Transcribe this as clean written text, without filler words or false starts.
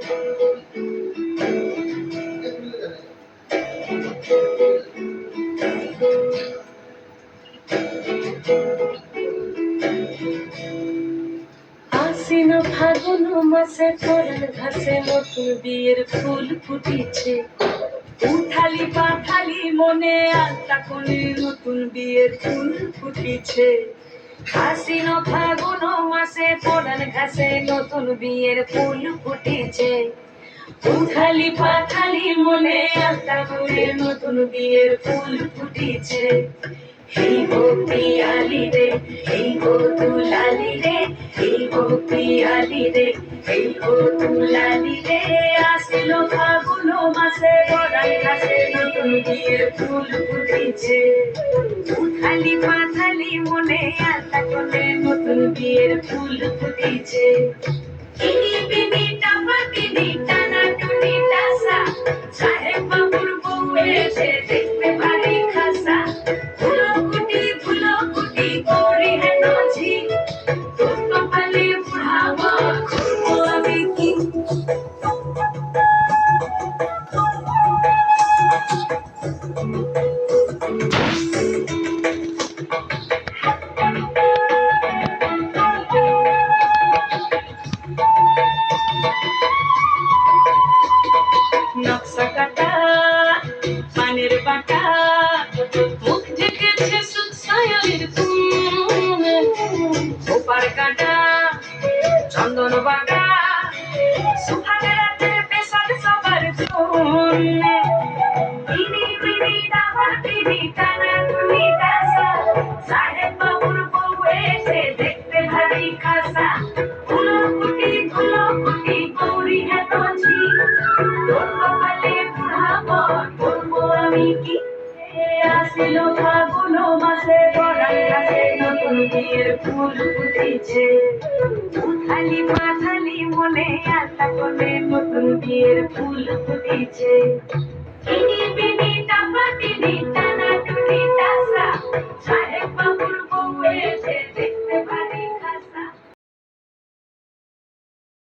আশ্বিন ফাগুন মাসে পরাণ ঘাসে নতুন বিয়ের ফুল ফুটিছে। উথালি পাথালি মনে আলতা কোণে নতুন বিয়ের ফুল ফুটিছে। আশ্বিন ফাগুন মাসে পরাণ ঘাসে নতুন বিয়ের ফুল ফুটিছে। উথালি পাথালি মনে আলতা কোণে নতুন বিয়ের ফুল ফুটিছে। এই গো পিয়ালি রে, এই গো দুলালি রে, এই গো পিয়ালি রে, এই গো দুলালি রে। আসিল ফাগুন মাসে পরাণ ঘাসে নতুন বিয়ের ফুল ফুটিছে। উথালি পাথালি মনে আলতা কোণে নতুন বিয়ের ফুল ফুটিছে। ইনি বিনি টাপা বিনি টানা টুনি টাসা, সাহেব বাবুর বউ এসে দেখতে ভারী খাসা। ফুলো কুটি করি হেন ঝি, তোর কপালে বুড়াবো করবো আমি কি। নকশা কাটা পানের বাটা, মুখ ঢেকেছে সুখ সায়ালের ফুল। ওপার কাটা চন্দন বাটা, সুহাগে রাতে পেশাদ সবার চুল। ইনি বিনি ডাবার বিনি টানা টুনি টাসা, সাহেব বাবুর বউ এসে দেখতে ভারী খাসা। ফুলো কুটি গৌরী হেন ঝি, তোর কপালে বুড়াবো করবো আমি কি। আসিল ফাগুন মাসে পরাণ ঘাসে নতুন বিয়ের ফুল ফুটিছে। উথালি পাথালি মনে আলতা কোণে নতুন বিয়ের ফুল ফুটিছে। ইনি